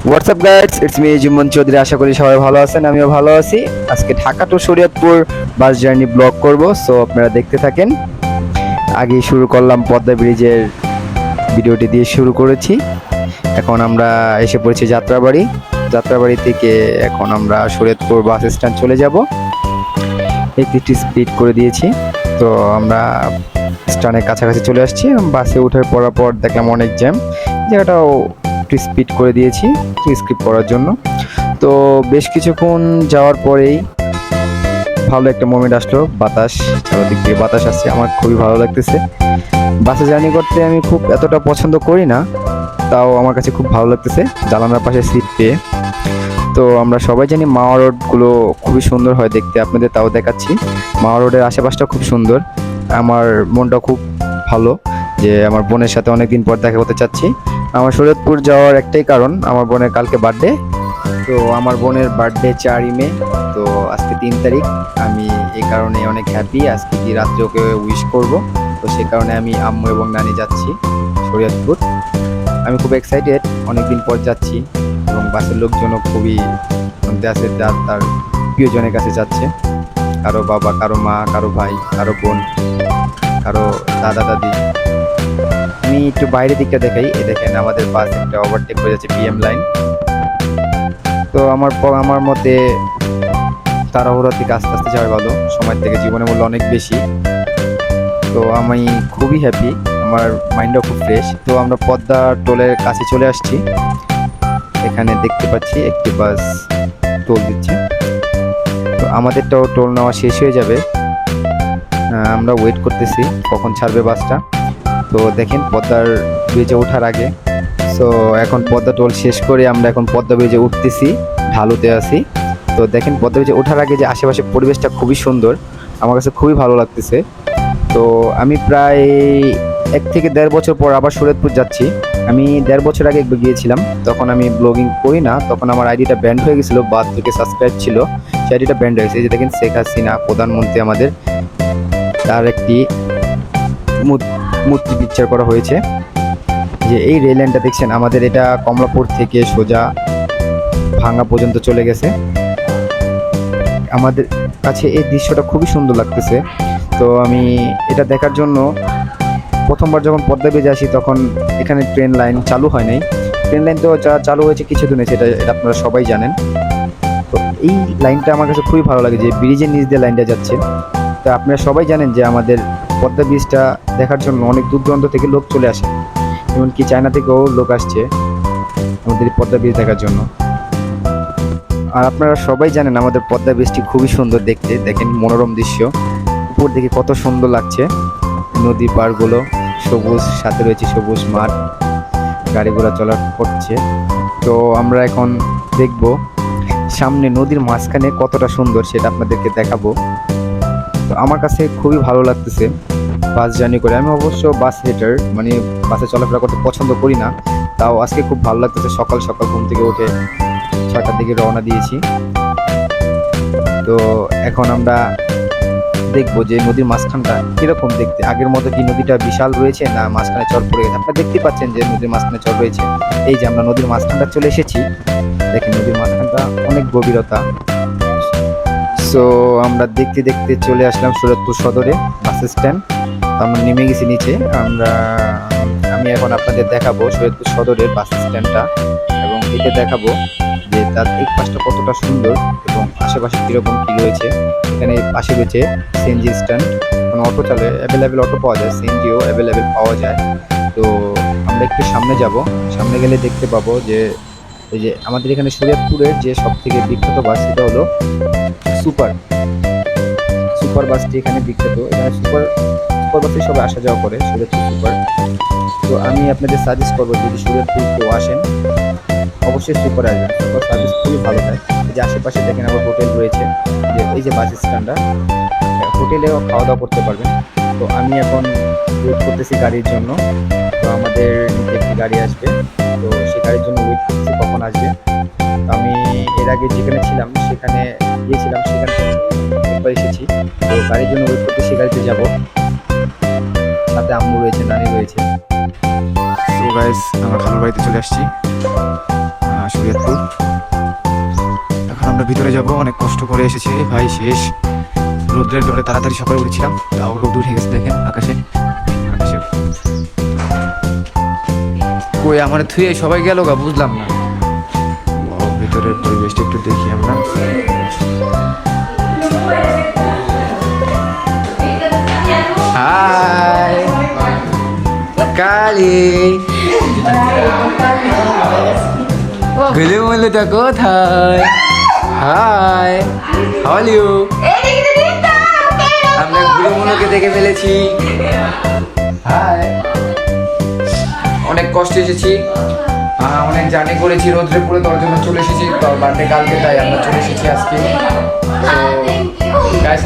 WhatsApp guides, it's me Jimon Chowdhury. আশা করি সবাই ভালো আছেন, আমিও ভালো আছি। আজকে Dhaka to Shariatpur bus journey blog করব, সো আপনারা দেখতে থাকেন। আগেই শুরু করলাম পদ্মা ব্রিজের ভিডিওটি দিয়ে শুরু করেছি। এখন আমরা এসে পড়েছি যাত্রাবাড়ি। যাত্রাবাড়ি থেকে এখন আমরা শরীয়তপুর বাস স্ট্যান্ড চলে যাব। এই তিনটি স্পিড করে দিয়েছি, তো আমরা স্ট্যান্ডের কাছাকাছি চলে আসছি। বাসে উঠে পড়ার পর দেখলাম অনেক জ্যাম, জায়গাটাও একটু স্পিড করে দিয়েছি স্কিপ করার জন্য। তো বেশ কিছুক্ষণ যাওয়ার পরেই ভালো একটা মোমেন্ট আসলো, বাতাস, চারদিক দিয়ে বাতাস আসছে, আমার খুবই ভালো লাগতেছে। বাসে জার্নি করতে আমি খুব এতটা পছন্দ করি না, তাও আমার কাছে খুব ভালো লাগতেছে জানালার পাশে সিট পেয়ে। তো আমরা সবাই জানি মাওয়া রোডগুলো খুবই সুন্দর হয় দেখতে, আপনাদের তাও দেখাচ্ছি। মাওয়া রোডের আশেপাশটা খুব সুন্দর। আমার মনটা খুব ভালো যে আমার বোনের সাথে অনেকদিন পর দেখা করতে চাচ্ছি। আমার শরীয়তপুর যাওয়ার একটাই কারণ, আমার বোনের কালকে বার্থডে। তো আমার বোনের বার্থডে 4ই মে, তো আজকে 3 তারিখ। আমি এই কারণে অনেক হ্যাপি, আজকে কি রাত্রে ওকে উইশ করব। তো সে কারণে আমি আম্মু এবং নানি যাচ্ছি শরীয়তপুর। আমি খুব এক্সাইটেড, অনেকদিন পর যাচ্ছি এবং বাসের লোকজনও খুবই মধ্যে আছে, তার প্রিয়জনের কাছে যাচ্ছে। কারো বাবা, কারো মা, কারো ভাই, কারো বোন, কারো দাদা দাদি। আমি একটু বাইরের দিকটা দেখাই, এই দেখেন আমাদের বাস একটা ওভারটেক হয়ে যাচ্ছে পিএম লাইন। তো আমার মতে তাড়াহুড়োর দিকে আস্তে আস্তে যাওয়া ভালো, সময় থেকে জীবনের মূল্য অনেক বেশি। তো আমি খুবই হ্যাপি, আমার মাইন্ডও খুব ফ্রেশ। তো আমরা পদ্মা টোলের কাছে চলে আসছি। এখানে দেখতে পাচ্ছি একটি বাস টোল দিচ্ছে, তো আমাদেরটাও টোল নেওয়া শেষ হয়ে যাবে। আমরা ওয়েট করতেছি কখন ছাড়বে বাসটা। তো দেখেন পদ্মার ব্রিজে ওঠার আগে, সো এখন পদ্মা টোল শেষ করে আমরা এখন পদ্মা ব্রিজে উঠতেছি, ঢালুতে আছি। তো দেখেন পদ্মা ব্রিজে ওঠার আগে যে আশেপাশে পরিবেশটা খুবই সুন্দর, আমার কাছে খুবই ভালো লাগতেছে। তো আমি প্রায় 1 থেকে 1.5 বছর পর আবার শরীয়তপুর যাচ্ছি। আমি 1.5 বছর আগে একবার গিয়েছিলাম, তখন আমি ব্লগিং করি না, তখন আমার আইডিটা ব্যান্ড হয়ে গেছিলো, 72K সাবস্ক্রাইব ছিল, সেই আইডিটা ব্যান্ড হয়েছে। এই যে দেখেন শেখ হাসিনা প্রধানমন্ত্রী আমাদের, তার একটি মূর্তি পিকচার করা হয়েছে। যে এই রেল লাইনটা দেখছেন আমাদের, এটা কমলাপুর থেকে সোজা ভাঙ্গা পর্যন্ত চলে গেছে। আমাদের কাছে এই দৃশ্যটা খুবই সুন্দর লাগতেছে। তো আমি এটা দেখার জন্য প্রথমবার যখন পদ্মা ব্রিজে আসি, তখন এখানে ট্রেন লাইন চালু হয় নাই। ট্রেন লাইন তো চালু হয়েছে কিছুদিন হয়েছে, এটা আপনারা সবাই জানেন। তো এই লাইনটা আমার কাছে খুবই ভালো লাগে, যে ব্রিজের নিচ দিয়ে লাইনটা যাচ্ছে। তো আপনারা সবাই জানেন যে আমাদের পদ্মা ব্রিজটা দেখার জন্য অনেক দূর দূরান্ত থেকে লোক চলে আসে, এমনকি চায়না থেকেও লোক আসছে আমাদের পদ্মা ব্রিজ দেখার জন্য। আর আপনারা সবাই জানেন আমাদের পদ্মা ব্রিজটি খুবই সুন্দর দেখতে, দেখেন মনোরম দৃশ্য, উপর দিকে কত সুন্দর লাগছে। নদী পাড়গুলো সবুজ, সাথে রয়েছে সবুজ মাঠ, গাড়ি ঘোড়া চলা করছে। তো আমরা এখন দেখব সামনে নদীর মাঝখানে কতটা সুন্দর, সেটা আপনাদেরকে দেখাবো। তো আমার কাছে খুবই ভালো লাগতেছে বাস জার্নি করে। আমি অবশ্য বাস হেটার, মানে বাসে চলাফেরা করতে পছন্দ করি না, তাও আজকে খুব ভালো লাগতেছে। সকাল সকাল ঘুম থেকে উঠে 6টার দিকে রওনা দিয়েছি। তো এখন আমরা দেখবো যে নদীর মাঝখানটা কিরকম দেখতে, আগের মতো কি নদীটা বিশাল রয়েছে না মাঝখানে চর পড়ে গেছে। আপনারা দেখতে পাচ্ছেন যে নদীর মাঝখানে চর রয়েছে। এই যে আমরা নদীর মাঝখানটা চলে এসেছি, দেখেন নদীর মাঝখানটা অনেক গভীরতা। সো আমরা দেখতে দেখতে চলে আসলাম শরীয়তপুর সদরে বাস স্ট্যান্ড। আমরা নেমে গেছি নিচে। আমি এখন আপনাদের দেখাবো শরীয়তপুর সদরের বাস স্ট্যান্ডটা, এবং এটা দেখাবো যে তার এই পাশটা কতটা সুন্দর এবং আশেপাশে কীরকম কী রয়েছে। এখানে পাশে রয়েছে সিএনজি স্ট্যান্ড, মানে অটো চলে, অ্যাভেলেবেল অটো পাওয়া যায়, সিএনজিও অ্যাভেলেবেল পাওয়া যায়। তো আমরা একটু সামনে যাব, সামনে গেলে দেখতে পাবো যে এই যে আমাদের এখানে শরীয়তপুরের যে সবথেকে বিখ্যাত বাস, সেটা হলো সুপার বাসটি এখানে বিখ্যাত। এখানে সুপার বাসে সবাই আসা যাওয়া করে, শরীয়তপুর সুপার। তো আমি আপনাদের সাজেস্ট করবো, যদি শরীয়তপুর কেউ আসেন অবশ্যই সুপার আসবেন, সুপার সার্ভিস খুবই ভালো হয়। এই যে আশেপাশে দেখেন আবার হোটেল রয়েছে, যে এই যে বাস স্ট্যান্ডটা, হোটেলেও খাওয়া দাওয়া করতে পারবেন। তো আমি এখন ওয়েট করতেছি গাড়ির জন্য। তো আমাদের নিচে একটি গাড়ি আসবে, তো সেই গাড়ির জন্য ওয়েট করতেছি কখন আসবে। আমি এর আগে যেখানে ছিলাম সেখানে গিয়েছিলাম, সেখানে একবার এসেছি। তো গাড়ির জন্য ওয়েট করতে, সে গাড়িতে যাব, সাথে আম্মু রয়েছে, নানি রয়েছে। তো গাইস আমরা খালুর বাড়িতে চলে আসছি শরীয়তপুর। ভিতরে যাব, অনেক কষ্ট করে এসেছে ভাই, শেষ রোদ্রের জোরে তাড়াতাড়ি সকালে উঠেছিলাম, তাও রোদ উঠে গেছে দেখেন আকাশে আকাশে। কই আমার থুয়ে সবাই গেল গা, বুঝলাম না। ভিতরের পরিবেশটা একটু দেখি আমরা। হাই কালি, গুলুমুলুটা কোথায়? Hi, how are you? আমরা গুলুমুলুকে দেখে ফেলেছি। হাই, অনেক কষ্টে এসেছি, অনেক জার্নি করেছি রোদ্রে পুরো, তোর জন্য চলে এসেছি। তোর বার্থডে কালকে, তাই আমরা চলে এসেছি আজকে। তো গাইস